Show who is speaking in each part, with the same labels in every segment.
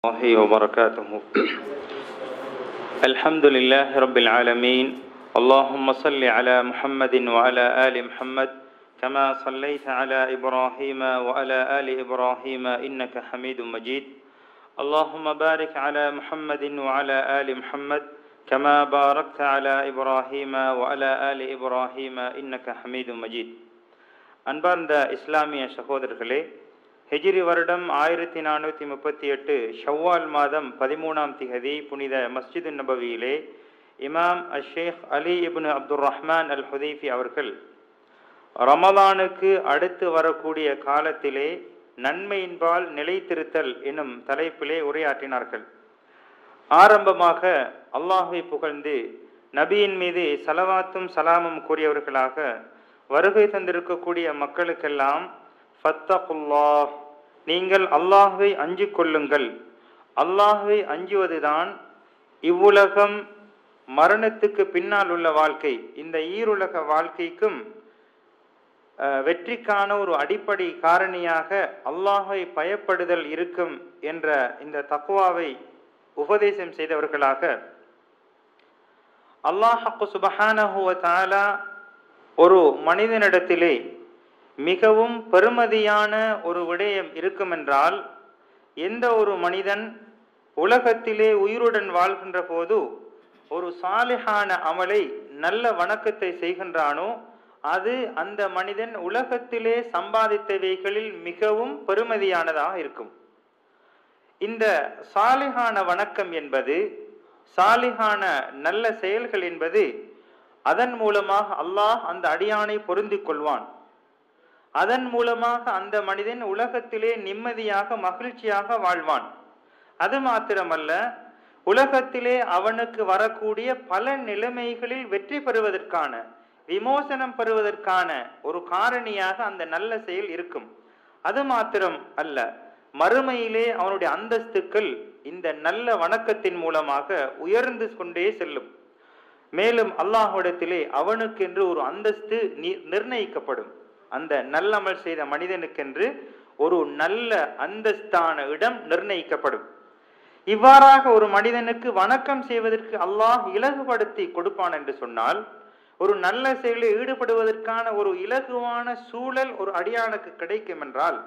Speaker 1: الله وبركاته. الحمد لله رب العالمين. اللهم صل على محمد وعلى آل محمد كما صليت على إبراهيم وعلى آل إبراهيم إنك حميد مجيد. اللهم بارك على محمد وعلى آل محمد كما باركت على إبراهيم وعلى آل إبراهيم إنك حميد مجيد. அன்பார்ந்த இஸ்லாமிய சகோதரர்களே, ஹிஜ்ரி வருடம் 1438 ஷவ்வால் மாதம் 13ஆம் திகதி புனித மஸ்ஜித் நபவியிலே இமாம் ஷேக் அலி இப்னு அப்துர் ரஹ்மான் அல் ஹுதைஃபி அவர்கள் ரமலானுக்கு அடுத்து வரக்கூடிய காலத்திலே நன்மையின்பால் நிலைத்திருத்தல் என்னும் தலைப்பிலே உரையாற்றினார்கள். ஆரம்பமாக அல்லாஹ்வை புகழ்ந்து நபியின் மீது ஸலவாத்தும் சலாமும் கூறியவர்களாக வருகை தந்திருக்கக்கூடிய மக்களுக்கெல்லாம் ஃபத்தகுல்லாஹ், நீங்கள் அல்லாஹ்வை அஞ்சிக் கொள்ளுங்கள். அல்லாஹ்வை அஞ்சுவதுதான் இவ்வுலகம் மரணத்துக்கு பின்னால் உள்ள வாழ்க்கை, இந்த ஈருலக வாழ்க்கைக்கும் வெற்றிக்கான ஒரு அடிப்படை காரணியாக அல்லாஹ்வை பயப்படுதல் இருக்கும் என்ற இந்த தக்வாவை உபதேசம் செய்தவர்களாக அல்லாஹ் சுப்ஹானஹு வ தஆலா ஒரு மனிதனிடத்திலே மிகவும் பெருமதியான ஒரு விடயம் இருக்குமென்றால், எந்த ஒரு மனிதன் உலகத்திலே உயிருடன் வாழ்கின்ற போது ஒரு சாலிஹான அமலை, நல்ல வணக்கத்தை செய்கின்றானோ, அது அந்த மனிதன் உலகத்திலே சம்பாதித்தவைகளில் மிகவும் பெருமதியானதாக இருக்கும். இந்த சாலிஹான வணக்கம் என்பது, சாலிஹான நல்ல செயல்கள் என்பது, அதன் மூலமாக அல்லாஹ் அந்த அடியானை பொருந்திக் கொள்வான். அதன் மூலமாக அந்த மனிதன் உலகத்திலே நிம்மதியாக மகிழ்ச்சியாக வாழ்வான். அது மாத்திரமல்ல, உலகத்திலே அவனுக்கு வரக்கூடிய பல நிலைமைகளில் வெற்றி பெறுவதற்கான, விமோசனம் பெறுவதற்கான ஒரு காரணியாக அந்த நல்ல செயல் இருக்கும். அது மாத்திரம் அல்ல, மறுமையிலே அவனுடைய அந்தஸ்துக்கள் இந்த நல்ல வணக்கத்தின் மூலமாக உயர்ந்து கொண்டே செல்லும். மேலும் அல்லாஹ்விடத்திலே அவனுக்கென்று ஒரு அந்தஸ்து நிர்ணயிக்கப்படும். அந்த நல்லமல் செய்த மனிதனுக்கென்று ஒரு நல்ல அந்தஸ்தான இடம் நிர்ணயிக்கப்படும். இவ்வாறாக ஒரு மனிதனுக்கு வணக்கம் செய்வதற்கு அல்லாஹ் இலகுபடுத்தி கொடுப்பான் என்று சொன்னால், ஒரு நல்ல செயலில் ஈடுபடுவதற்கான ஒரு இலகுவான சூழல் ஒரு அடியானுக்கு கிடைக்கும் என்றால்,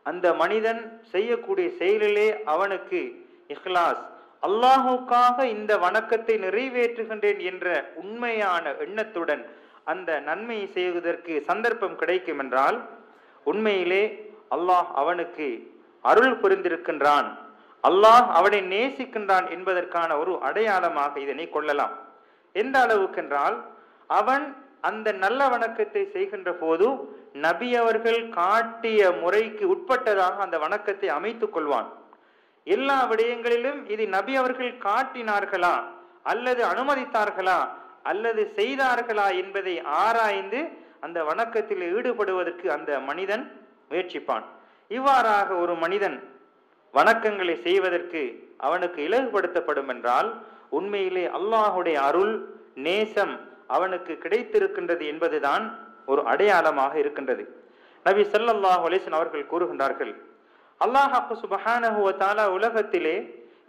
Speaker 1: அந்த மனிதன் செய்யக்கூடிய செயலிலே அவனுக்கு இஹ்லாஸ், அல்லாஹுக்காக இந்த வணக்கத்தை நிறைவேற்றுகின்றேன் என்ற உண்மையான எண்ணத்துடன் அந்த நன்மையை செய்வதற்கு சந்தர்ப்பம் கிடைக்கும் என்றால், உண்மையிலே அல்லாஹ் அவனுக்கு அருள் புரிந்திருக்கின்றான், அல்லாஹ் அவனை நேசிக்கின்றான் என்பதற்கான ஒரு அடையாளமாக இதனை கொள்ளலாம். எந்த அளவுக்கென்றால், அவன் அந்த நல்ல வணக்கத்தை செய்கின்ற போது நபி அவர்கள் காட்டிய முறைக்கு உட்பட்டதாக அந்த வணக்கத்தை அமைத்துக் கொள்வான். எல்லா விடயங்களிலும் இது நபி அவர்கள் காட்டினார்களா அல்லது அனுமதித்தார்களா அல்லது செய்தார்களா என்பதை ஆராய்ந்து அந்த வணக்கத்தில் ஈடுபடுவதற்கு அந்த மனிதன் முயற்சிப்பான். இவ்வாறாக ஒரு மனிதன் வணக்கங்களை செய்வதற்கு அவனுக்கு இலகுபடுத்தப்படும் என்றால், உண்மையிலே அல்லாஹுடைய அருள் நேசம் அவனுக்கு கிடைத்திருக்கின்றது என்பதுதான் ஒரு அடையாளமாக இருக்கின்றது. நபி ஸல்லல்லாஹு அலைஹி வஸல்லம் அவர்கள் கூறுகின்றார்கள், அல்லாஹ் சுப்ஹானஹு வ தஆலா உலகத்திலே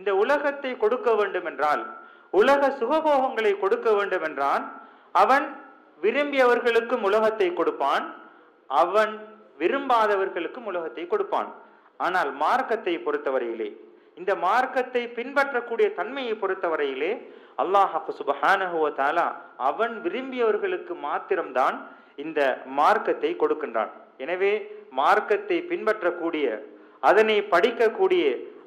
Speaker 1: இந்த உலகத்தை கொடுக்க வேண்டும் என்றால், உலக சுகபோகங்களை கொடுக்க வேண்டும் என்றால், அவன் விரும்பியவர்களுக்கும் உலகத்தை கொடுப்பான், அவன் விரும்பாதவர்களுக்கும் உலகத்தை கொடுப்பான். ஆனால் மார்க்கத்தை பொறுத்தவரையிலே, இந்த மார்க்கத்தை பின்பற்றக்கூடிய தன்மையை பொறுத்தவரையிலே அல்லாஹ் சுப்ஹானஹு வ தஆலா அவன் விரும்பியவர்களுக்கு மாத்திரம்தான் இந்த மார்க்கத்தை கொடுக்கின்றான். எனவே மார்க்கத்தை பின்பற்றக்கூடிய, அதனை படிக்கக்கூடிய,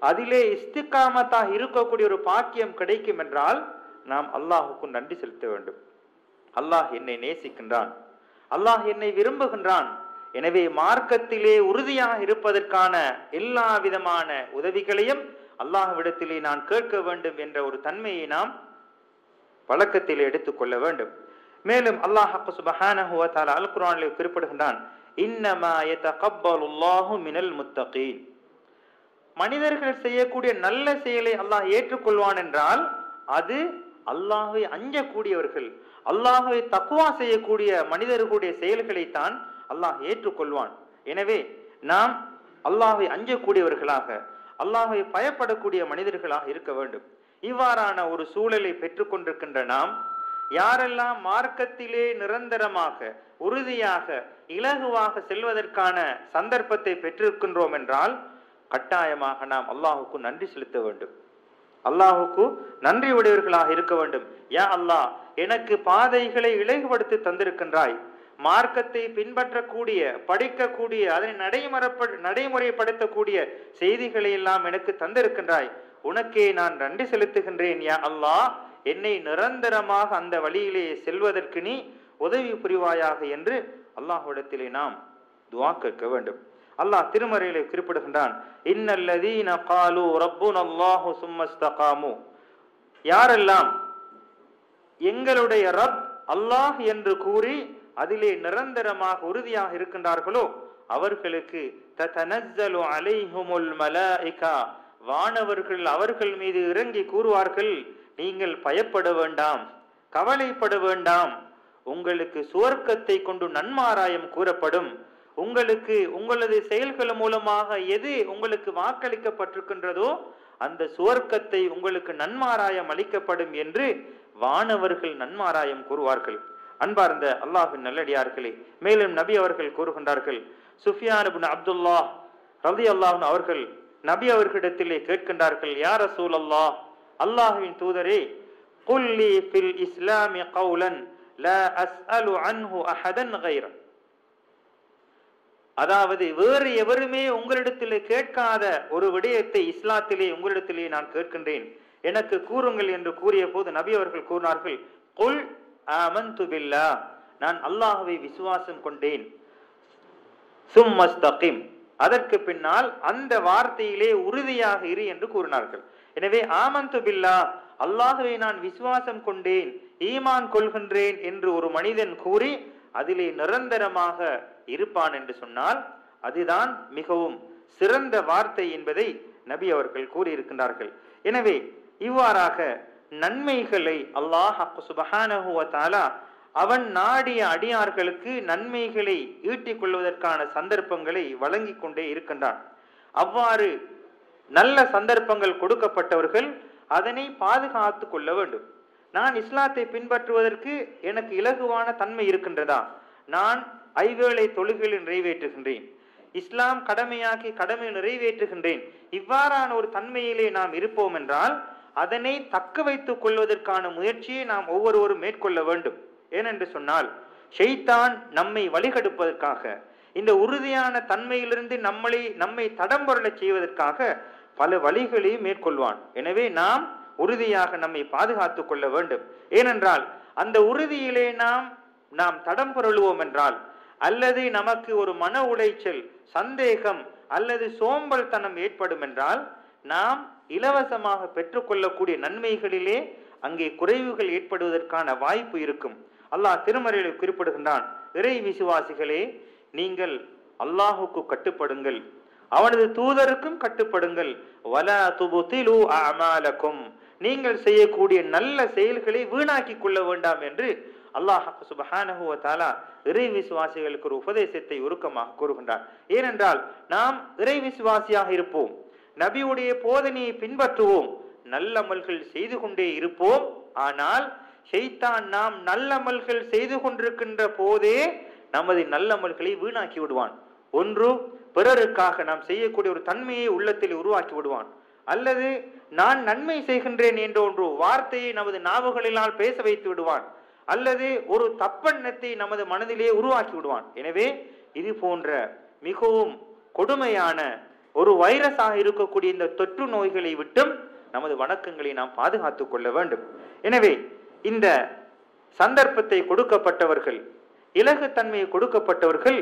Speaker 1: அதிலே இஸ்திகாமத்தாக இருக்கக்கூடிய ஒரு பாக்கியம் கிடைக்கும் என்றால் நாம் அல்லாஹுக்கு நன்றி செலுத்த வேண்டும். அல்லாஹ் என்னை நேசிக்கின்றான், அல்லாஹ் என்னை விரும்புகின்றான். எனவே மார்க்கத்திலே உறுதியாக இருப்பதற்கான எல்லா விதமான உதவிகளையும் அல்லாஹ்விடத்திலே நான் கேட்க வேண்டும் என்ற ஒரு தன்மையை நாம் பழக்கத்தில் எடுத்துக்கொள்ள வேண்டும். மேலும் அல்லாஹ் சுப்ஹானஹு வ தஆலா அல் குர்ஆனிலே குறிப்பிடுகின்றான், இன்னமா யதகப்பலுல்லாஹு மினல் முத்தகீன். மனிதர்கள் செய்யக்கூடிய நல்ல செயலை அல்லாஹ் ஏற்றுக்கொள்வான் என்றால் அது அல்லாஹ்வை அஞ்சக்கூடியவர்கள், அல்லாஹ்வை தக்வா செய்யக்கூடிய மனிதர்களுடைய செயல்களைத்தான் அல்லாஹ் ஏற்றுக்கொள்வான். எனவே நாம் அல்லாஹ்வை அஞ்சக்கூடியவர்களாக, அல்லாஹ்வை பயப்படக்கூடிய மனிதர்களாக இருக்க வேண்டும். இவ்வாறான ஒரு சூழலை பெற்றுக்கொண்டிருக்கின்ற நாம் யாரெல்லாம் மார்க்கத்திலே நிரந்தரமாக உறுதியாக இலகுவாக செல்வதற்கான சந்தர்ப்பத்தை பெற்றிருக்கின்றோம் என்றால் கட்டாயமாக நாம் அல்லாஹுக்கு நன்றி செலுத்த வேண்டும். அல்லாஹுக்கு நன்றி உடையவர்களாக இருக்க வேண்டும். யா அல்லாஹ், எனக்கு பாதைகளை இலகுபடுத்தி தந்திருக்கின்றாய், மார்க்கத்தை பின்பற்றக்கூடிய படிக்கக்கூடிய அதனை நடைமுறைப்படுத்தக்கூடிய செய்திகளை எல்லாம் எனக்கு தந்திருக்கின்றாய், உனக்கே நான் நன்றி செலுத்துகின்றேன். யா அல்லாஹ், என்னை நிரந்தரமாக அந்த வழியிலே செல்வதற்கு நீ உதவி புரிவாயாக என்று அல்லாஹ்விடத்திலே நாம் துஆ கேட்க வேண்டும். அல்லாஹ் திருமறையிலே குறிப்பிடுகின்றான், இன்னல்லதீன காலு ரப்புனல்லாஹு சும்மஸ்தகாமு, யாரெல்லாம் எங்களுடைய ரப் அல்லாஹ் என்று கூறி அதிலே நிரந்தரமாக உறுதியாக இருக்கின்றார்களோ அவர்களுக்கு ததனஸ்ஸலு அலைஹுமுல் மலாயிகா, வானவர்கள் அவர்கள் மீது இறங்கி கூறுவார்கள், நீங்கள் பயப்பட வேண்டாம், கவலைப்பட வேண்டாம், உங்களுக்கு சுவர்க்கத்தை கொண்டு நன்மாராயம் கூறப்படும், உங்களுக்கு உங்களது செயல்கள் மூலமாக எது உங்களுக்கு வாக்களிக்கப்பட்டிருக்கின்றதோ அந்த சுவர்க்கத்தை உங்களுக்கு நன்மாராயம் அளிக்கப்படும் என்று வானவர்கள் நன்மாராயம் கூறுவார்கள். அன்பார்ந்த அல்லாஹ்வின் நல்லடியார்களே, மேலும் நபி அவர்கள் கூறுகின்றார்கள், சுஃபியான் இப்னு அப்துல்லாஹ் ரலியல்லாஹு அன்ஹு அவர்கள் நபி அவர்களிடத்திலே கேட்கின்றார்கள், யா ரசூலல்லாஹ், அல்லாஹ்வின் தூதரே, குல் லீ ஃபில் இஸ்லாமி கௌலன் லா அஸ்அலு அன்ஹு அஹதன் கைர, அதாவது வேறு எவருமே உங்களிடத்திலே கேட்காத ஒரு விடயத்தை இஸ்லாத்திலே உங்களிடத்திலே நான் கேட்கின்றேன், எனக்கு கூறுங்கள் என்று கூறிய போது நபி அவர்கள் கூறினார்கள், குல் ஆமன்து பில்லாஹ், நான் அல்லாஹ்வை விசுவாசம் கொண்டேன், சும்மஸ்தகிம், அதற்கு பின்னால் அந்த வார்த்தையிலே உறுதியாக இரு என்று கூறினார்கள். எனவே ஆமன்து பில்லாஹ், அல்லாஹ்வை நான் விசுவாசம் கொண்டேன், ஈமான் கொள்கின்றேன் என்று ஒரு மனிதன் கூறி அதிலே நிரந்தரமாக இருப்பான் என்று சொன்னால் அதுதான் மிகவும் சிறந்த வார்த்தை என்பதை நபி அவர்கள் கூறியிருக்கின்றார்கள். எனவே இவ்வாறாக நன்மைகளை அல்லாஹ் சுப்ஹானஹு வ தஆலா அவன் நாடிய அடியார்களுக்கு நன்மைகளை ஈட்டிக் கொள்வதற்கான சந்தர்ப்பங்களை வழங்கி கொண்டே இருக்கின்றான். அவ்வாறு நல்ல சந்தர்ப்பங்கள் கொடுக்கப்பட்டவர்கள் அதனை பாதுகாத்து கொள்ள வேண்டும். நான் இஸ்லாத்தை பின்பற்றுவதற்கு எனக்கு இலகுவான தன்மை இருக்கின்றதா, நான் ஐவேளை தொழுகைகளை நிறைவேற்றுகின்றேன், இஸ்லாம் கடமையாக்கி கடமை நிறைவேற்றுகின்றேன், இவ்வாறான ஒரு தன்மையிலே நாம் இருப்போம் என்றால் அதனை தக்க வைத்துக் கொள்வதற்கான முயற்சியை நாம் ஒவ்வொருவரும் மேற்கொள்ள வேண்டும். ஏனென்று சொன்னால் ஷைத்தான் நம்மை வழிகெடுப்பதற்காக, இந்த உறுதியான தன்மையிலிருந்து நம்மை தடம்பொருள செய்வதற்காக பல வழிகளையும் மேற்கொள்வான். எனவே நாம் உறுதியாக நம்மை பாதுகாத்துக் கொள்ள வேண்டும். ஏனென்றால் அந்த உறுதியிலே நாம் தடம் புரளுவோம் என்றால், அல்லது நமக்கு ஒரு மன உளைச்சல், சந்தேகம் அல்லது சோம்பல் தனம் ஏற்படும் என்றால் நாம் இலவசமாக பெற்றுக்கொள்ளக்கூடிய நன்மைகளிலே அங்கே குறைவுகள் ஏற்படுவதற்கான வாய்ப்பு இருக்கும். அல்லாஹ் திருமறையில் குறிப்பிடுகின்றான், இறை விசுவாசிகளே, நீங்கள் அல்லாஹுக்கு கட்டுப்படுங்கள், அவனது தூதருக்கும் கட்டுப்படுங்கள், வலா துபுதிலு அஅமாலக்கும், நீங்கள் செய்யக்கூடிய நல்ல செயல்களை வீணாக்கி கொள்ள வேண்டாம் என்று அல்லாஹ் சுப்ஹானஹு வ தஆலா இறை விசுவாசிகளுக்கு ஒரு உபதேசத்தை உருக்கமாக கூறுகின்றார். ஏனென்றால் நாம் இறை விசுவாசியாக இருப்போம், நபியுடைய போதனையை பின்பற்றுவோம், நல்லமல்கள் செய்து கொண்டே இருப்போம். ஆனால் ஷைத்தான் நாம் நல்லமல்கள் செய்து கொண்டிருக்கின்ற போதே நமது நல்லமல்களை வீணாக்கி விடுவான். ஒன்று, பிறருக்காக நாம் செய்யக்கூடிய ஒரு தன்மையை உள்ளத்தில் உருவாக்கி விடுவான், அல்லது நான் நன்மை செய்கின்றேன் என்ற ஒன்று வார்த்தையை நமது நாவுகளினால் பேச வைத்து விடுவான், அல்லது ஒரு தப்பெண்ணத்தை நமது மனதிலே உருவாக்கி விடுவான். எனவே இது போன்ற மிகவும் கொடுமையான ஒரு வைரஸாக இருக்கக்கூடிய இந்த தொற்று நோய்களை விட்டும் நமது வணக்கங்களை நாம் பாதுகாத்துக் கொள்ள வேண்டும். எனவே இந்த சந்தர்ப்பத்தை கொடுக்கப்பட்டவர்கள், இலகுத்தன்மையை கொடுக்கப்பட்டவர்கள்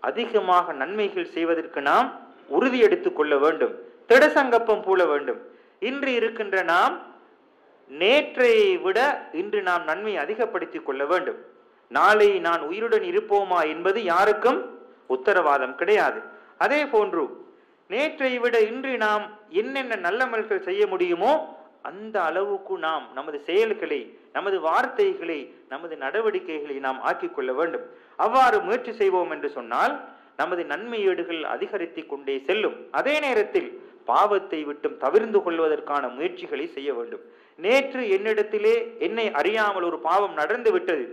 Speaker 1: அதிகமாக நன்மைகள் செய்வதற்கு நாம் உறுதி எடுத்துக் கொள்ள வேண்டும், திடசங்கப்பம் பூள வேண்டும். இன்று இருக்கின்ற நாம் நேற்றை விட இன்று நாம் நன்மை அதிகப்படுத்திக் கொள்ள வேண்டும். நாளை நான் உயிருடன் இருப்போமா என்பது யாருக்கும் உத்தரவாதம் கிடையாது. அதே போன்று நேற்றை விட இன்று நாம் என்னென்ன நல்லமல்கள் செய்ய முடியுமோ அந்த அளவுக்கு நாம் நமது செயல்களை, நமது வார்த்தைகளை, நமது நடவடிக்கைகளை நாம் ஆக்கிக் கொள்ள வேண்டும். அவ்வாறு முயற்சி செய்வோம் என்று சொன்னால் நமது நன்மையீடுகள் அதிகரித்து கொண்டே செல்லும். அதே நேரத்தில் பாவத்தை விட்டும் தவிர்ந்து கொள்வதற்கான முயற்சிகளை செய்ய வேண்டும். நேற்று என்னிடத்திலே என்னை அறியாமல் ஒரு பாவம் நடந்து விட்டது,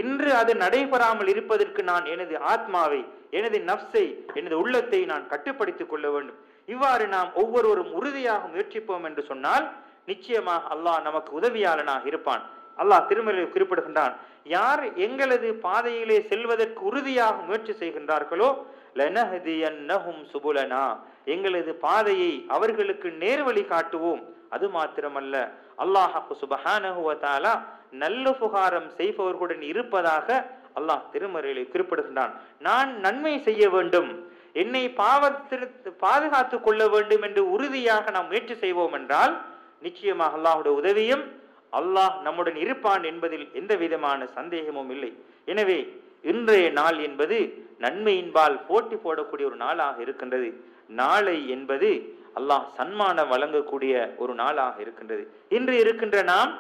Speaker 1: இன்று அது நடைபெறாமல் இருப்பதற்கு நான் எனது ஆத்மாவை, எனது நஃப்ஸை, எனது உள்ளத்தை நான் கட்டுப்படுத்திக் கொள்ள வேண்டும். இவ்வாறு நாம் ஒவ்வொருவரும் உறுதியாக முயற்சிப்போம் என்று சொன்னால் நிச்சயமாக அல்லாஹ் நமக்கு உதவியாளனாக இருப்பான். அல்லாஹ் திருமறையில் குறிப்பிடுகின்றான், யார் எங்களது பாதையிலே செல்வதற்கு உறுதியாக முயற்சி செய்கின்றார்களோ லனஹ்தியன்னஹும் சுபுலனா, எங்களது பாதையை அவர்களுக்கு நேர்வழி காட்டுவோம். அது மாத்திரமல்ல, அல்லாஹ் சுப்ஹானஹு வ தஆலா நல்லுபகாரம் செய்பவர்களுடன் இருப்பதாக அல்லாஹ் திருமறையில் குறிப்பிடுகின்றான். நான் நன்மை செய்ய வேண்டும், என்னை பாவத்திற்கு பாதுகாத்துக் கொள்ள வேண்டும் என்று உறுதியாக நாம் முயற்சி செய்வோம் என்றால் நிச்சயமாக அல்லாஹுடைய உதவியும் அல்லாஹ் நம்முடன் இருப்பான் என்பதில் எந்த விதமான சந்தேகமும் இல்லை. எனவே இன்றைய நாள் என்பது நன்மையின்பால் போட்டி போடக்கூடிய ஒரு நாளாக இருக்கின்றது. நாளை என்பது அல்லாஹ் சன்மானம் வழங்கக்கூடிய ஒரு நாளாக இருக்கின்றது. இன்று இருக்கின்ற நாம்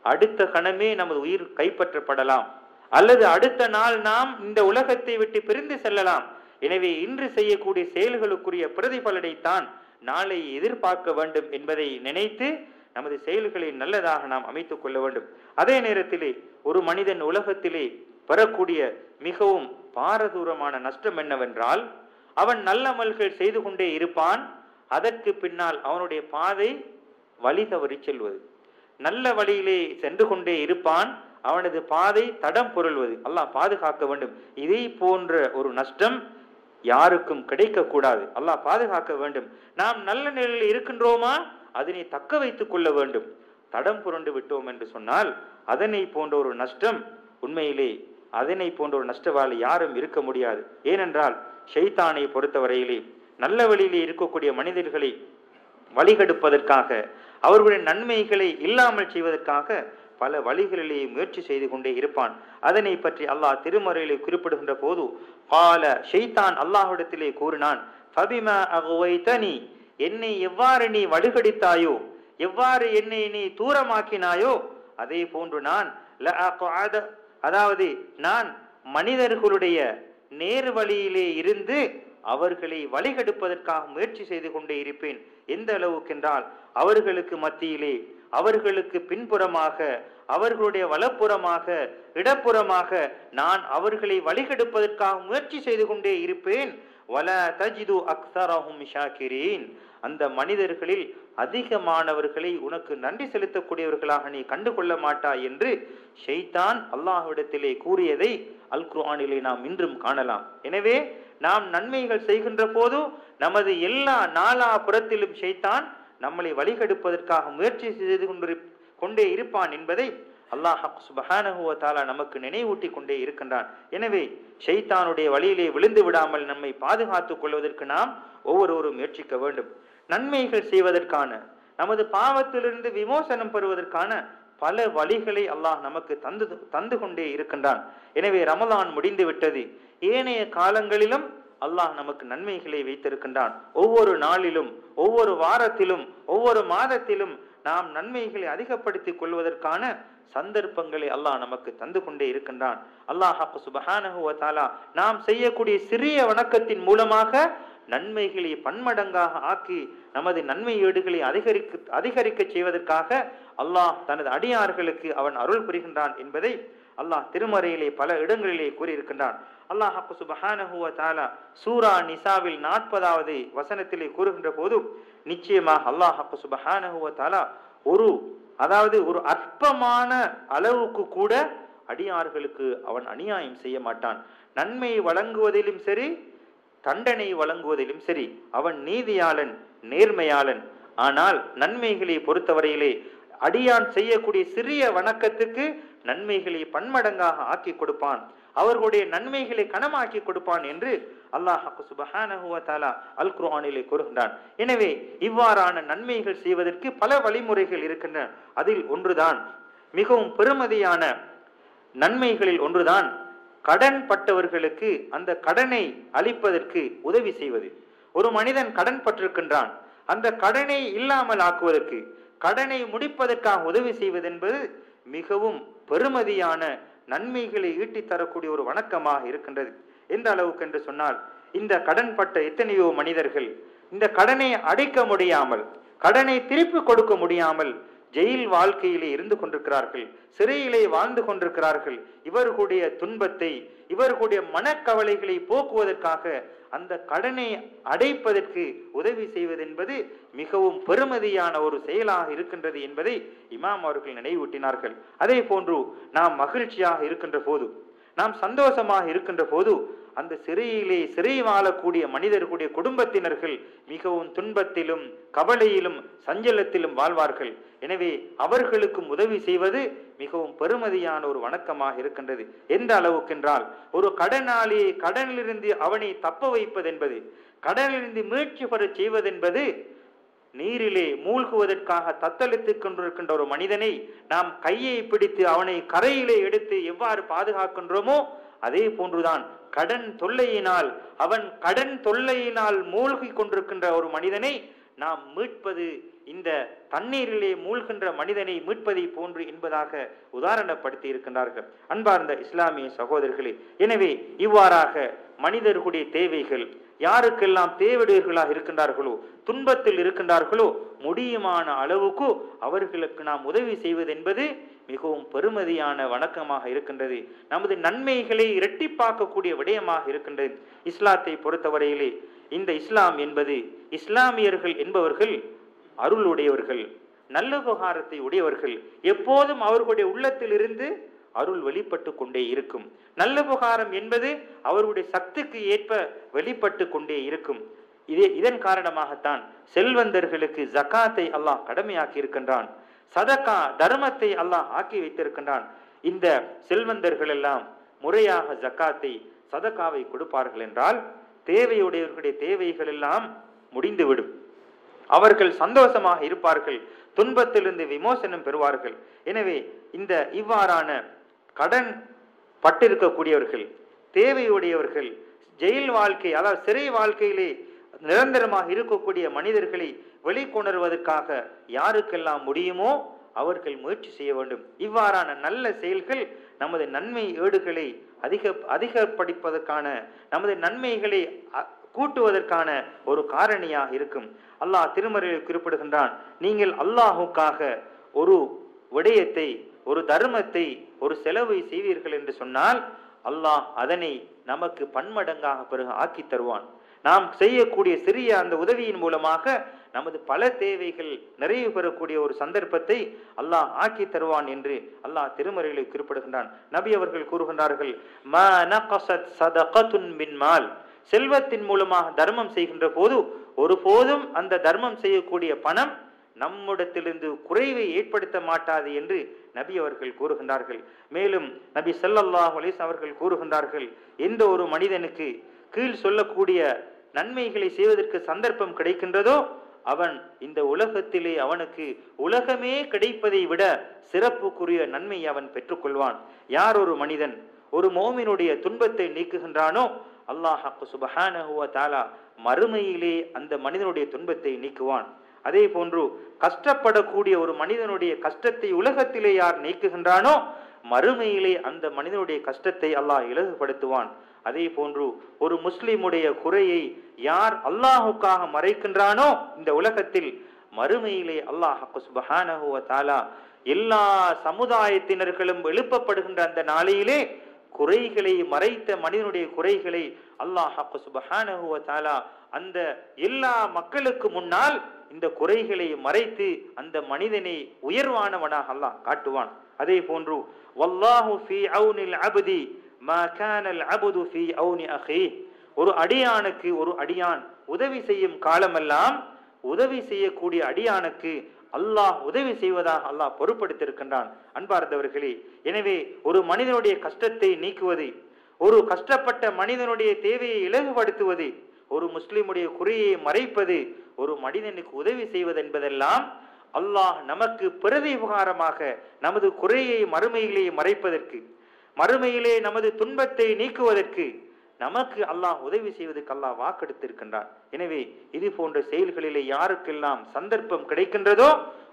Speaker 1: அடுத்த கணமே நமது உயிர் கைப்பற்றப்படலாம், அல்லது அடுத்த நாள் நாம் இந்த உலகத்தை விட்டு பிரிந்து செல்லலாம். எனவே இன்று செய்யக்கூடிய செயல்களுக்குரிய பிரதிபலனைத்தான் நாளை எதிர்பார்க்க வேண்டும் என்பதை நினைத்து நமது செயல்களை நல்லதாக நாம் அமைத்துக் கொள்ள வேண்டும். அதே நேரத்திலே ஒரு மனிதன் உலகத்திலே பெறக்கூடிய மிகவும் பாரதூரமான நஷ்டம் என்னவென்றால், அவன் நல்லமல்கள் செய்து கொண்டே இருப்பான், அதற்கு பின்னால் அவனுடைய பாதை வழி தவறி செல்வது. நல்ல வழியிலே சென்று கொண்டே இருப்பான், அவனது பாதை தடம் பொருள்வது. அல்லாஹ் பாதுகாக்க வேண்டும். இதை போன்ற ஒரு நஷ்டம் யாருக்கும் கிடைக்க கூடாது. அல்லாஹ் பாதுகாக்க வேண்டும். நாம் நல்ல நிலையில் இருக்கின்றோமா, அதனை தக்க வைத்துக் கொள்ள வேண்டும். தடம் புரண்டு விட்டோம் என்று சொன்னால் அதனை போன்ற ஒரு நஷ்டம், உண்மையிலே அதனை போன்ற ஒரு நஷ்டவாளி யாரும் இருக்க முடியாது. ஏனென்றால் ஷைத்தானை பொறுத்தவரையிலே நல்ல வழியிலே இருக்கக்கூடிய மனிதர்களை வழிகெடுப்பதற்காக, அவர்களுடைய நன்மைகளை இல்லாமல் செய்வதற்காக பல வழிகளிலே முயற்சி செய்து கொண்டே இருப்பான். அதனை பற்றி அல்லாஹ் திருமறையிலே குறிப்பிடுகின்ற போது கால ஷைத்தான் அல்லாஹ்விடத்திலே கூறினான், ஃபபிமா அக்வைதனி, என்னை எவ்வாறு நீ வழிகெடுத்தாயோ, எவ்வாறு என்னை நீ தூரமாக்கினாயோ, அதே போன்று நான் அதாவது நான் மனிதர்களுடைய நேர் வழியிலே இருந்து அவர்களை வழிகெடுப்பதற்காக முயற்சி செய்து கொண்டே இருப்பேன். எந்த அளவுக்கென்றால் அவர்களுக்கு மத்தியிலே, அவர்களுக்கு பின்புறமாக, அவர்களுடைய வலப்புறமாக, இடப்புறமாக நான் அவர்களை வழிகெடுப்பதற்காக முயற்சி செய்து கொண்டே இருப்பேன். வல தஜிது அக்ஸரஹும் ஷாக்கிரீன், அந்த மனிதர்களில் அதிகமானவர்களை உனக்கு நன்றி செலுத்தக்கூடியவர்களாக நீ கண்டுகொள்ள மாட்டாய் என்று ஷைத்தான் அல்லாஹ்விடத்திலே கூறியதை அல் குர்ஆனிலே நாம் இன்றும் காணலாம். எனவே நாம் நன்மைகள் செய்கின்ற போது நமது எல்லா நாலாபுறத்திலும் ஷைத்தான் நம்மளை வழிகெடுப்பதற்காக முயற்சி செய்து கொண்டே இருப்பான் என்பதை அல்லாஹ் சுப்ஹானஹு வ தஆலா நமக்கு நினைவூட்டி கொண்டே இருக்கின்றான். எனவே ஷைத்தானுடைய வழியிலே விழுந்து விடாமல் நம்மை பாதுகாத்துக் கொள்வதற்கு நாம் ஒவ்வொருவரும் முயற்சிக்க வேண்டும். நன்மைகள் செய்வதற்கான, நமது பாவத்திலிருந்து விமோசனம் பெறுவதற்கான பல வழிகளை அல்லாஹ் நமக்கு தந்து கொண்டே இருக்கின்றான். எனவே ரமலான் முடிந்து விட்டது, ஏனைய காலங்களிலும் அல்லாஹ் நமக்கு நன்மைகளை வைத்திருக்கின்றான். ஒவ்வொரு நாளிலும், ஒவ்வொரு வாரத்திலும், ஒவ்வொரு மாதத்திலும் நாம் நன்மைகளை அதிகப்படுத்திக் கொள்வதற்கான சந்தர்ப்பங்களை அல்லாஹ் நமக்கு தந்து கொண்டே இருக்கின்றான். அல்லாஹ் சுப்ஹானஹு வ தஆலா நாம் செய்யக்கூடிய சிறிய வணக்கத்தின் மூலமாக நன்மைகளை பன்மடங்காக ஆக்கி நமது நன்மை ஏடுகளை அதிகரிக்க செய்வதற்காக அல்லாஹ் தனது அடியார்களுக்கு அவன் அருள் புரிகின்றான் என்பதை அல்லாஹ் திருமறையிலே பல இடங்களிலே கூறியிருக்கின்றான். அல்லாஹ் சுப்ஹானஹு வ தஆலா சூரா நிசாவில் 40வது வசனத்திலே கூறுகின்ற போது, நிச்சயமாக அல்லாஹ் சுப்ஹானஹு வ தஆலா ஒரு அற்பமான அளவுக்கு கூட அடியார்களுக்கு அவன் அநியாயம் செய்ய மாட்டான். நன்மை வழங்குவதிலும் சரி, தண்டனை வழங்குவதிலும் சரி அவன் நீதியாளன், நேர்மையாளன். ஆனால் நன்மைகளை பொறுத்தவரையிலே அடியான் செய்யக்கூடிய சிறிய வணக்கத்துக்கு நன்மைகளை பன்மடங்காக ஆக்கி கொடுப்பான், அவர்களுடைய நன்மைகளை கனமாக்கி கொடுப்பான் என்று அல்லாஹ் சுப்ஹானஹு வ தஆலா அல் குர்ஆனிலே கூறுகின்றான். எனவே இவ்வாறான நன்மைகள் செய்வதற்கு பல வழிமுறைகள் இருக்கின்றன. அதில் ஒன்றுதான், மிகவும் பெருமதியான நன்மைகளில் ஒன்றுதான் கடன் பட்டவர்களுக்கு அந்த கடனை அளிப்பதற்கு உதவி செய்வது. ஒரு மனிதன் கடன் பட்டிருக்கின்றான், அந்த கடனை இல்லாமல் ஆக்குவதற்கு, கடனை முடிப்பதற்காக உதவி செய்வது என்பது மிகவும் பெருமதியான நன்மைகளை ஈட்டி தரக்கூடிய ஒரு வணக்கமாக இருக்கின்றது. எந்த அளவுக்கு என்று சொன்னால், இந்த கடன் பட்ட எத்தனையோ மனிதர்கள் இந்த கடனை அடைக்க முடியாமல், கடனை திருப்பி கொடுக்க முடியாமல் ஜெயில் வாழ்க்கையிலே இருந்து கொண்டிருக்கிறார்கள், சிறையிலே வாழ்ந்து கொண்டிருக்கிறார்கள். இவர்களுடைய துன்பத்தை, இவர்களுடைய மனக்கவலைகளை போக்குவதற்காக அந்த கடனை அடைப்பதற்கு உதவி செய்வது என்பது மிகவும் பெருமதியான ஒரு செயலாக இருக்கின்றது என்பதை இமாம் அவர்கள் நினைவூட்டினார்கள். அதே போன்று நாம் மகிழ்ச்சியாக இருக்கின்ற போது, நாம் சந்தோஷமாக இருக்கின்ற போது, அந்த சிறையிலே சிறை வாழக்கூடிய மனிதர்களுடைய குடும்பத்தினர்கள் மிகவும் துன்பத்திலும் கவலையிலும் சஞ்சலத்திலும் வாழ்வார்கள். எனவே அவர்களுக்கும் உதவி செய்வது மிகவும் பெருமதியான ஒரு வணக்கமாக இருக்கின்றது. எந்த அளவுக்கென்றால், ஒரு கடனாளியை கடனிலிருந்து அவனை தப்ப வைப்பதென்பது, கடனிலிருந்து மீட்சி பெற செய்வதென்பது, நீரிலே மூழ்குவதற்காக தத்தளித்துக் கொண்டிருக்கின்ற ஒரு மனிதனை நாம் கையை பிடித்து அவனை கரையிலே எடுத்து எவ்வாறு பாதுகாக்கின்றோமோ அதே போன்றுதான் கடன் தொல்லையினால், அவன் கடன் தொல்லையினால் மூழ்கி கொண்டிருக்கின்ற ஒரு மனிதனை நாம் மீட்பது இந்த தண்ணீரிலே மூழ்கின்ற மனிதனை மீட்பதை போன்று என்பதாக உதாரணப்படுத்தி இருக்கின்றார்கள். அன்பார்ந்த இஸ்லாமிய சகோதரர்களே, எனவே இவ்வாறாக மனிதர்களுடைய தேவைகள், யாருக்கெல்லாம் தேவையுடையவர்களாக இருக்கின்றார்களோ, துன்பத்தில் இருக்கின்றார்களோ, முடியுமான அளவுக்கு அவர்களுக்கு நாம் உதவி செய்வது என்பது மிகவும் பெருமதியான வணக்கமாக இருக்கின்றது. நமது நன்மைகளை இரட்டிப்பாக்கக்கூடிய விடயமாக இருக்கின்றது. இஸ்லாத்தை பொறுத்தவரையிலே இந்த இஸ்லாம் என்பது, இஸ்லாமியர்கள் என்பவர்கள் அருளுடையவர்கள், நல்லுபகாரத்தை உடையவர்கள். எப்போதும் அவர்களுடைய உள்ளத்தில் இருந்து அருள் வெளிப்பட்டு கொண்டே இருக்கும். நல்லுபகாரம் என்பது அவருடைய சக்திக்கு ஏற்ப வெளிப்பட்டு கொண்டே இருக்கும். இதன் காரணமாகத்தான் செல்வந்தர்களுக்கு ஜகாத்தை அல்லாஹ் கடமையாக்கி இருக்கின்றான். சதகா தர்மத்தை அல்லாஹ் ஆக்கி வைத்திருக்கின்றான். இந்த செல்வந்தர்கள் எல்லாம் முறையாக ஜகாத்தை சதகாவை கொடுப்பார்கள் என்றால் தேவையுடையவர்களுடைய தேவைகள் எல்லாம் முடிந்துவிடும். அவர்கள் சந்தோஷமாக இருப்பார்கள், துன்பத்திலிருந்து விமோசனம் பெறுவார்கள். எனவே இந்த இவ்வாறான கடன் பட்டிருக்கக்கூடியவர்கள், தேவையுடையவர்கள், ஜெயில் வாழ்க்கை அதாவது சிறை வாழ்க்கையிலே நிரந்தரமாக இருக்கக்கூடிய மனிதர்களை வெளிக்கொணர்வதற்காக யாருக்கெல்லாம் முடியுமோ அவர்கள் முயற்சி செய்ய வேண்டும். இவ்வாறான நல்ல செயல்கள் நமது நன்மை ஏடுகளை அதிகப்படுப்பதற்கான, நமது நன்மைகளை கூட்டுவதற்கான ஒரு காரணியாக இருக்கும். அல்லாஹ் திருமறையில் குறிப்பிடுகின்றான், நீங்கள் அல்லாஹுக்காக ஒரு விடயத்தை, ஒரு தர்மத்தை, ஒரு செலவை செய்வீர்கள் என்று சொன்னால் அல்லாஹ் அதனை நமக்கு பன்மடங்காக பிறகு ஆக்கி தருவான். நாம் செய்யக்கூடிய சிறிய அந்த உதவியின் மூலமாக நமது பல தேவைகள் நிறைவு பெறக்கூடிய ஒரு சந்தர்ப்பத்தை அல்லாஹ் ஆக்கி தருவான் என்று அல்லாஹ் திருமறையில் குறிப்பிடுகின்றான். நபி அவர்கள் கூறுகின்றார்கள், மா நகஸத் ஸதகத்துன் மின் மால், செல்வத்தின் மூலமாக தர்மம் செய்கின்ற போது ஒருபோதும் அந்த தர்மம் செய்யக்கூடிய பணம் நம்மிடத்திலிருந்து குறைவை ஏற்படுத்த மாட்டாது என்று நபி அவர்கள் கூறுகின்றார்கள். மேலும் நபி ஸல்லல்லாஹு அலைஹி வஸல்லம் அவர்கள் கூறுகின்றார்கள், எந்த ஒரு மனிதனுக்கு கீழ் சொல்லக்கூடிய நன்மைகளை செய்வதற்கு சந்தர்ப்பம் கிடைக்கின்றதோ அவன் இந்த உலகத்திலே அவனுக்கு உலகமே கிடைப்பதை விட சிறப்புக்குரிய நன்மை அவன் பெற்றுக்கொள்வான். யார் ஒரு மனிதன் ஒரு மோமினுடைய துன்பத்தை நீக்குகின்றானோ அல்லாஹ் சுப்ஹானஹு வ தஆலா மறுமையிலே அந்த மனிதனுடைய துன்பத்தை நீக்குவான். அதே போன்று கஷ்டப்படக்கூடிய ஒரு மனிதனுடைய கஷ்டத்தை உலகத்திலே யார் நீக்குகின்றானோ மறுமையிலே அந்த மனிதனுடைய கஷ்டத்தை அல்லாஹ் இலகுபடுத்துவான். அதே போன்று ஒரு முஸ்லிமுடைய குறையை யார் அல்லாஹுக்காக மறைக்கின்றானோ இந்த உலகத்தில் மறுமையிலே அல்லாஹ் சுப்ஹானஹு வ தஆலா எல்லா சமுதாயத்தினர்களும் எழுப்பப்படுகின்ற அந்த நாளையிலே குறைகளை மறைத்த மனிதனுடைய குறைகளை அல்லாஹ் சுப்ஹானஹு வ தஆலா அந்த எல்லா மக்களுக்கு முன்னால் இந்த குறைகளை மறைத்து அந்த மனிதனை உயர்வானவனாக அல்லாஹ் காட்டுவான். அதே போன்று வல்லாஹு ஃபீ அவுனில் அப்தி மா கானல் அப்து ஃபீ அவுனி அஹீஹ், ஒரு அடியானுக்கு ஒரு அடியான் உதவி செய்யும் காலமெல்லாம் உதவி செய்யக்கூடிய அடியானுக்கு அல்லாஹ் உதவி செய்வதாக அல்லாஹ் பொறுப்படுத்தியிருக்கின்றான். அன்பார்ந்தவர்களே, எனவே ஒரு மனிதனுடைய கஷ்டத்தை நீக்குவது, ஒரு கஷ்டப்பட்ட மனிதனுடைய தேவையை இலகுபடுத்துவது, ஒரு முஸ்லிமுடைய குறையை மறைப்பது, ஒரு மனிதனுக்கு உதவி செய்வது என்பதெல்லாம் அல்லாஹ் நமக்கு பிரதி உபகாரமாக நமது குறையை மறுமையிலே மறைப்பதற்கு, மறுமையிலே நமது துன்பத்தை நீக்குவதற்கு நமக்கு அல்லாஹ் உதவி செய்வதற்கு அல்லாஹ் வாக்கெடுத்திருக்கின்றான். எனவே இது போன்ற செயல்களிலே யாருக்கெல்லாம் சந்தர்ப்பம் கிடைக்கின்றதோ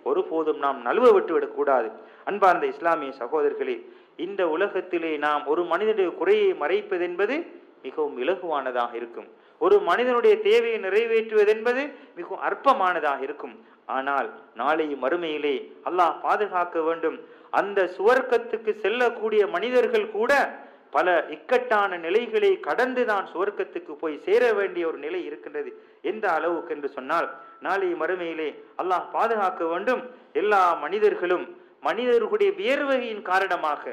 Speaker 1: ஒருபோதும் நாம் நழுவ விட்டுவிடக் கூடாது. அன்பார்ந்த இஸ்லாமிய சகோதரர்களே, இந்த உலகத்திலே நாம் ஒரு மனிதனுடைய குறையை மறைப்பது என்பது மிகவும் இலகுவானதாக இருக்கும். ஒரு மனிதனுடைய தேவையை நிறைவேற்றுவது என்பது மிகவும் அற்பமானதாக இருக்கும். ஆனால் நாளை மறுமையிலே அல்லாஹ் பாதுகாக்க வேண்டும், அந்த சுவர்க்கத்துக்கு செல்லக்கூடிய மனிதர்கள் கூட பல இக்கட்டான நிலைகளை கடந்துதான் சுவர்க்கத்துக்கு போய் சேர வேண்டிய ஒரு நிலை இருக்கின்றது. எந்த அளவுக்கு என்று சொன்னால், நாளை மறுமையிலே அல்லாஹ் பாதுகாக்க வேண்டும், எல்லா மனிதர்களும் மனிதர்களுடைய வியர்வையின் காரணமாக,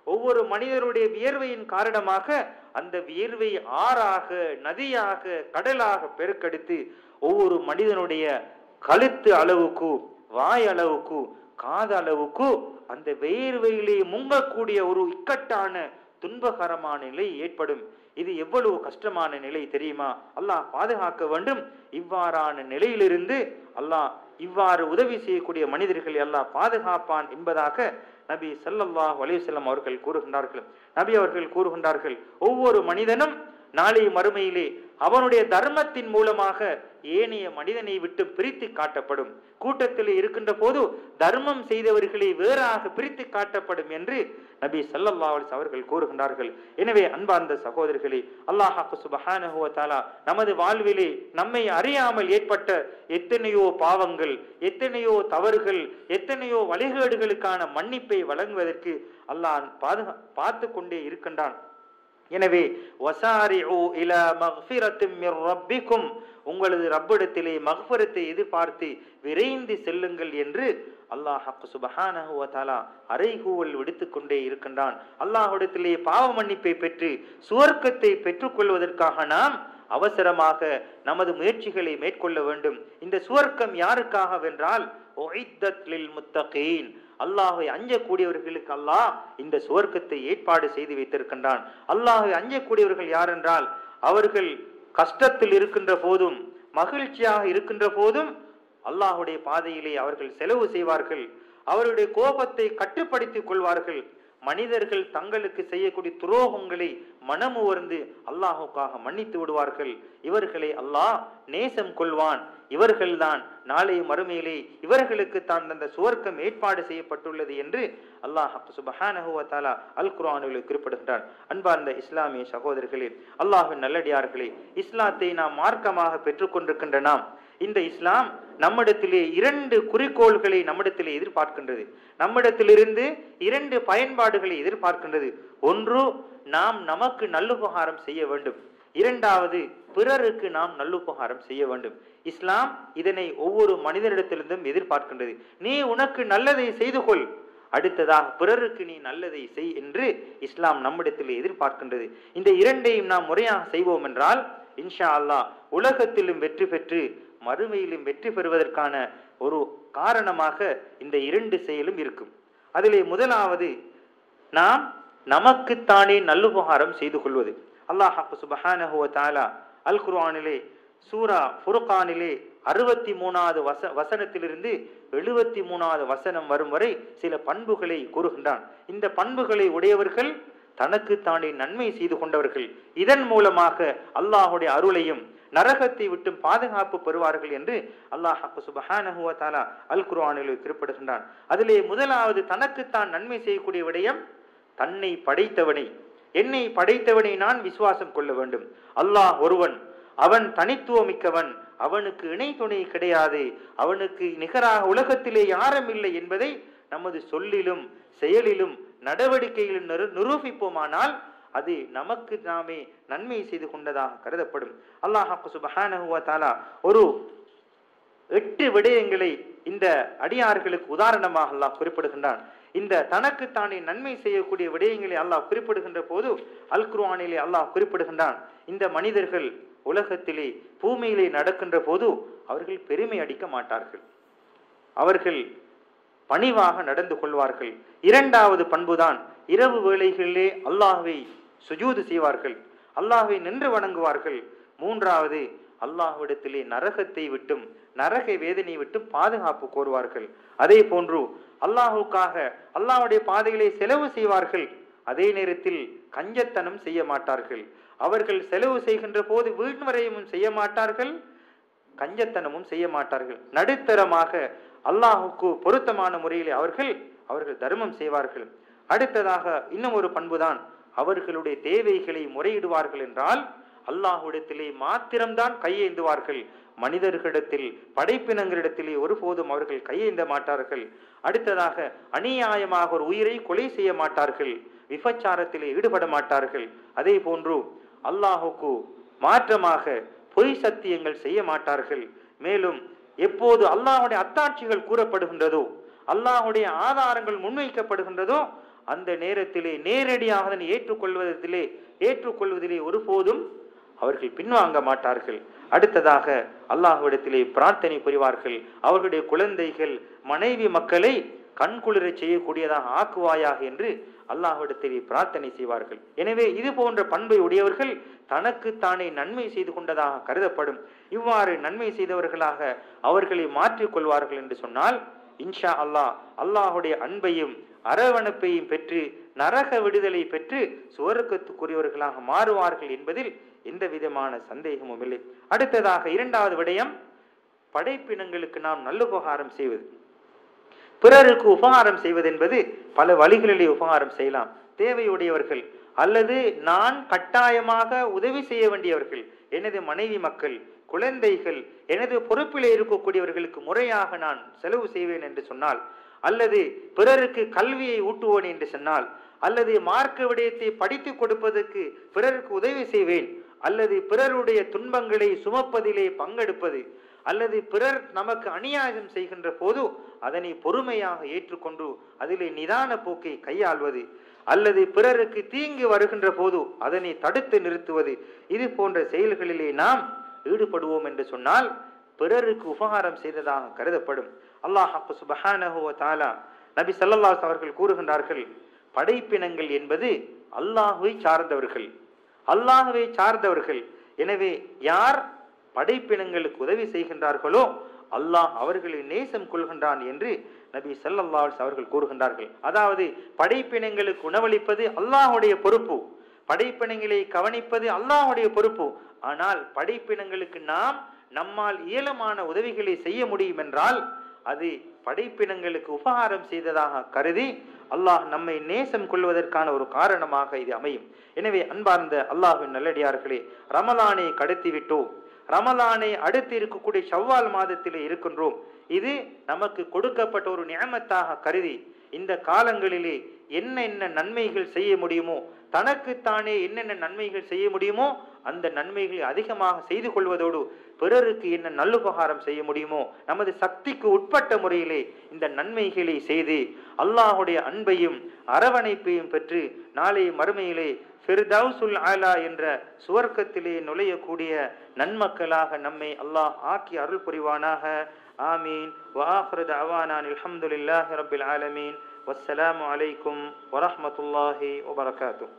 Speaker 1: ஒவ்வொரு மனிதருடைய வியர்வையின் காரணமாக அந்த வியர்வை ஆறாக, நதியாக, கடலாக பெருக்கெடுத்து ஒவ்வொரு மனிதனுடைய கழுத்து அளவுக்கு, வாய் அளவுக்கு, காது அளவுக்கு அந்த வியர்வையிலே முங்கக்கூடிய ஒரு இக்கட்டான துன்பகரமான நிலை ஏற்படும். இது எவ்வளவு கஷ்டமான நிலை தெரியுமா? அல்லாஹ் பாதுகாக்க வேண்டும். இவ்வாறான நிலையிலிருந்து அல்லாஹ் இவ்வாறு உதவி செய்யக்கூடிய மனிதர்களை அல்லாஹ் பாதுகாப்பான் என்பதாக நபி ஸல்லல்லாஹு அலைஹி வஸல்லம் அவர்கள் கூறுகின்றார்கள். நபி அவர்கள் கூறுகின்றார்கள், ஒவ்வொரு மனிதனும் நாளை மறுமையிலே அவனுடைய தர்மத்தின் மூலமாக ஏனைய மனிதனை விட்டு பிரித்து காட்டப்படும். கூட்டத்தில் இருக்கின்ற போது தர்மம் செய்தவர்களை வேறாக பிரித்து காட்டப்படும் என்று நபி ஸல்லல்லாஹு அலைஹி வஸல்லம் அவர்கள் கூறுகின்றார்கள். எனவே அன்பார்ந்த சகோதரர்களே, அல்லாஹ் சுப்ஹானஹு வ தஆலா நமது வாழ்விலே நம்மை அறியாமல் ஏற்பட்ட எத்தனையோ பாவங்கள், எத்தனையோ தவறுகள், எத்தனையோ வழிகேடுகளுக்கான மன்னிப்பை வழங்குவதற்கு அல்லாஹ் பார்த்து கொண்டே இருக்கின்றான். எனவே வசாரிஉ இலா மக்ஃபிரத்தின் மிர் ரப்பிக்கும், உங்களது ரப்பிடத்திலே மக்ஃபிரத்தை எதிர்பார்த்து விரைந்து செல்லுங்கள் என்று அல்லாஹ் சுப்ஹானஹு வ தஆலா அறைகூவல் விடுத்துக் கொண்டே இருக்கின்றான். அல்லாஹ்விடத்திலே பாவ மன்னிப்பை பெற்று சுவர்க்கத்தை பெற்றுக்கொள்வதற்காக நாம் அவசரமாக நமது முயற்சிகளை மேற்கொள்ள வேண்டும். இந்த சுவர்க்கம் யாருக்காக வென்றால் உஇத்தத் லில் முத்தகீன், அல்லாஹ்வை அஞ்சக்கூடியவர்களுக்கு அல்லாஹ் இந்த சுவர்க்கத்தை ஏற்பாடு செய்து வைத்திருக்கின்றான். அல்லாஹ்வை அஞ்சக்கூடியவர்கள் யார் என்றால், அவர்கள் கஷ்டத்தில் இருக்கின்ற போதும் மகிழ்ச்சியாக இருக்கின்ற போதும் அல்லாஹ்வுடைய பாதையிலே அவர்கள் செலவு செய்வார்கள், அவருடைய கோபத்தை கட்டுப்படுத்திக் கொள்வார்கள், மனிதர்கள் தங்களுக்கு செய்யக்கூடிய துரோகங்களை மனமுவர்ந்து அல்லாஹுக்காக மன்னித்து விடுவார்கள். இவர்களை அல்லாஹ் நேசம் கொள்வான். இவர்கள்தான் நாளை மறுமையிலே இவர்களுக்கு தான் அந்த சுவர்க்கம் ஏற்பாடு செய்யப்பட்டுள்ளது என்று அல்லாஹ் சுப்ஹானஹு வ தஆலா அல் குர்ஆனில் குறிப்பிடுகின்றான். அன்பார்ந்த இஸ்லாமிய சகோதரர்களே, அல்லாஹ்வின் நல்லடியார்களே, இஸ்லாத்தை நாம் மார்க்கமாக பெற்றுக்கொண்டிருக்கின்ற நாம், இந்த இஸ்லாம் நம்மிடத்திலே 2 குறிக்கோள்களை நம்மிடத்திலே எதிர்பார்க்கின்றது. நம்மிடத்திலிருந்து 2 பயன்பாடுகளை எதிர்பார்க்கின்றது. ஒன்று, நாம் நமக்கு நல்லுபகாரம் செய்ய வேண்டும். இரண்டாவது, பிறருக்கு நாம் நல்லுபகாரம் செய்ய வேண்டும். இஸ்லாம் இதனை ஒவ்வொரு மனிதனிடத்திலிருந்தும் எதிர்பார்க்கின்றது. நீ உனக்கு நல்லதை செய்து கொள், அடுத்ததாக பிறருக்கு நீ நல்லதை செய் என்று இஸ்லாம் நம்மிடத்தில் எதிர்பார்க்கின்றது. இந்த 2ஐயும் நாம் முறையாக செய்வோம் என்றால் இன்ஷா அல்லாஹ் உலகத்திலும் வெற்றி பெற்று மறுமையிலும் வெற்றி பெறுவதற்கான ஒரு காரணமாக இந்த 2 செயலும் இருக்கும். அதிலே முதலாவது, நாம் நமக்குத்தானே நல்லுபகாரம் செய்து கொள்வது. அல்லாஹ் சுப்ஹானஹு வ தஆலா அல் குர்ஆனிலே சூரா ஃபுர்கானிலே 63வது வசனத்திலிருந்து 73வது வசனம் வரும் வரை சில பண்புகளை கூறுகின்றான். இந்த பண்புகளை உடையவர்கள் தனக்குத்தானே நன்மை செய்து கொண்டவர்கள், இதன் மூலமாக அல்லாஹுடைய அருளையும் நரகத்தை விட்டு பாதுகாப்பு பெறுவார்கள் என்று அல்லாஹ் சுப்ஹானஹு வ தஆலா அல் குர்ஆனில் குறிப்பிடுகின்றான். அதிலே முதலாவது, தனக்குத்தான் நன்மை செய்யக்கூடிய விடயம், தன்னை படைத்தவனை, என்னை படைத்தவனை நான் விசுவாசம் கொள்ள வேண்டும். அல்லாஹ் ஒருவன், அவன் தனித்துவமிக்கவன், அவனுக்கு இணை துணை கிடையாது, அவனுக்கு நிகராக உலகத்திலே யாரும் இல்லை என்பதை நமது சொல்லிலும் செயலிலும் நடவடிக்கையிலும் நிரூபிப்போமானால் அது நமக்கு நாமே நன்மை செய்து கொண்டதாக கருதப்படும். அல்லாஹ் சுப்ஹானஹு வ தஆலா ஒரு 8 விடயங்களை இந்த அடியார்களுக்கு உதாரணமாக அல்லாஹ் குறிப்பிடுகின்றான். இந்த தனக்குத்தானே நன்மை செய்யக்கூடிய விடயங்களை அல்லாஹ் குறிப்பிடுகின்ற போது அல் குர்ஆனிலே அல்லாஹ் குறிப்பிடுகின்றான், இந்த மனிதர்கள் உலகத்திலே பூமியிலே நடக்கின்ற போது அவர்கள் பெருமை அடிக்க மாட்டார்கள், அவர்கள் பணிவாக நடந்து கொள்வார்கள். 2வது பண்புதான், இரவு வேளைகளிலே அல்லாஹ்வை சுஜூது செய்வார்கள், அல்லாஹ்வை நின்று வணங்குவார்கள். 3வது, அல்லாஹ்விடத்திலே நரகத்தை விட்டும் நரக வேதனை விட்டும் பாதுகாப்பு கோருவார்கள். அதே போன்று அல்லாஹுக்காக அல்லாஹ்வுடைய பாதையிலே செலவு செய்வார்கள். அதே நேரத்தில் கஞ்சத்தனம் செய்ய மாட்டார்கள். அவர்கள் செலவு செய்கின்ற போது வீண்வரையும் செய்ய மாட்டார்கள், கஞ்சத்தனமும் செய்ய மாட்டார்கள். நடுத்தரமாக அல்லாஹுக்கு பொருத்தமான முறையிலே அவர்கள் தர்மம் செய்வார்கள். அடுத்ததாக இன்னும் ஒரு பண்புதான், அவர்களுடைய தேவைகளை முறையிடுவார்கள் என்றால் அல்லாஹ்விடத்திலே மாத்திரம்தான் கையேந்துவார்கள். மனிதர்களிடத்தில், படைப்பினங்களிடத்திலே ஒருபோதும் அவர்கள் கையேந்த மாட்டார்கள். அடுத்ததாக, அநியாயமாக ஒரு உயிரை கொலை செய்ய மாட்டார்கள், விபச்சாரத்திலே ஈடுபட மாட்டார்கள். அதே போன்று அல்லாஹுக்கு மாற்றமாக பொய் சத்தியங்கள் செய்ய மாட்டார்கள். மேலும் எப்போது அல்லாஹுடைய அத்தாட்சிகள் கூறப்படுகின்றதோ, அல்லாஹுடைய ஆதாரங்கள் முன்வைக்கப்படுகின்றதோ, அந்த நேரத்திலே நேரடியாக அதனை ஏற்றுக்கொள்வதிலே ஒருபோதும் அவர்கள் பின்வாங்க மாட்டார்கள். அடுத்ததாக அல்லாஹ்விடத்திலே பிரார்த்தனை புரிவார்கள். அவர்களுடைய குழந்தைகள், மனைவி, மக்களை கண்குளிர செய்யக்கூடியதாக ஆக்குவாயாக என்று அல்லாஹ்விடத்திலே பிரார்த்தனை செய்வார்கள். எனவே இது போன்ற பண்பை உடையவர்கள் தனக்கு தானே நன்மை செய்து கொண்டதாக கருதப்படும். இவ்வாறு நன்மை செய்தவர்களாக அவர்களை மாற்றிக் கொள்வார்கள் என்று சொன்னால், இன்ஷா அல்லாஹ் அல்லாஹுடைய அன்பையும் அரவணைப்பையும் பெற்று நரக விடுதலை பெற்று சுவர்க்கத்துக்குரியவர்களாக மாறுவார்கள் என்பதில் எந்த விதமான சந்தேகமும் இல்லை. அடுத்ததாக இரண்டாவது விடயம், படைப்பினங்களுக்கு நாம் நல்லுபகாரம் செய்வது. பிறருக்கு உபகாரம் செய்வது என்பது பல வழிகளிலே உபகாரம் செய்யலாம். தேவையுடையவர்கள் அல்லது நான் கட்டாயமாக உதவி செய்ய வேண்டியவர்கள், எனது மனைவி, மக்கள், குழந்தைகள், எனது பொறுப்பிலே இருக்கக்கூடியவர்களுக்கு முறையாக நான் செலவு செய்வேன் என்று சொன்னால், அல்லது பிறருக்கு கல்வியை ஊட்டுவேன் என்று சொன்னால், அல்லது மார்க்க விடயத்தை படித்து கொடுப்பதற்கு பிறருக்கு உதவி செய்வேன், அல்லது பிறருடைய துன்பங்களை சுமப்பதிலே பங்கெடுப்பது, அல்லது பிறர் நமக்கு அநியாயம் செய்கின்ற போது அதனை பொறுமையாக ஏற்றுக்கொண்டு அதிலே நிதான போக்கை கையாள்வது, அல்லது பிறருக்கு தீங்கு வருகின்ற போது அதனை தடுத்து நிறுத்துவது, இது போன்ற செயல்களிலே நாம் ஈடுபடுவோம் என்று சொன்னால் பிறருக்கு உபகாரம் செய்ததாக கருதப்படும். அல்லாஹ் சுப்ஹானஹு வ தஆலா, நபி ஸல்லல்லாஹு அலைஹி அவர்கள் கூறுகின்றார்கள், படைப்பினங்கள் என்பது அல்லாஹ்வை சார்ந்தவர்கள். எனவே யார் படைப்பினங்களுக்கு உதவி செய்கின்றார்களோ அல்லாஹ் அவர்களை நேசம் கொள்கின்றான் என்று நபி ஸல்லல்லாஹு அலைஹி அவர்கள் கூறுகின்றார்கள். அதாவது படைப்பினங்களுக்கு உணவளிப்பது அல்லாஹ்வுடைய பொறுப்பு, படைப்பினங்களை கவனிப்பது அல்லாஹ்வுடைய பொறுப்பு. ஆனால் படைப்பினங்களுக்கு நாம் நம்மால் இயலுமான உதவிகளை செய்ய முடியும் என்றால் அது படைப்பினங்களுக்கு உபகாரம் செய்ததாக கருதி அல்லாஹ் நம்மை நேசம் கொள்வதற்கான ஒரு காரணமாக இது அமையும். எனவே அன்பார்ந்த அல்லாஹ்வின் நல்லடியார்களே, ரமலானை கடத்தி விட்டோம், ரமலானை அடுத்து இருக்கக்கூடிய ஷவ்வால் மாதத்திலே இருக்கின்றோம். இது நமக்கு கொடுக்கப்பட்ட ஒரு நியமத்தாக கருதி இந்த காலங்களிலே என்னென்ன நன்மைகள் செய்ய முடியுமோ, தனக்குத்தானே என்னென்ன நன்மைகள் செய்ய முடியுமோ அந்த நன்மைகளை அதிகமாக செய்து கொள்வதோடு பிறருக்கு என்ன நல்லுபகாரம் செய்ய முடியுமோ நமது சக்திக்கு உட்பட்ட முறையிலே இந்த நன்மைகளை செய்து அல்லாஹுடைய அன்பையும் அரவணைப்பையும் பெற்று நாளை மறுமையிலே ஃபிர்தௌஸுல் ஆலா என்ற சுவர்க்கத்திலே நுழையக்கூடிய நன்மக்களாக நம்மை அல்லாஹ் ஆக்கி அருள் புரிவானாக. ஆமீன். வ ஆகிரு தஅவானா அல்ஹம்துலில்லாஹி ரப்பில் ஆலமீன். வஸ்ஸலாமு அலைக்கும் வரஹ்மத்துல்லாஹி வபரகாத்துஹு.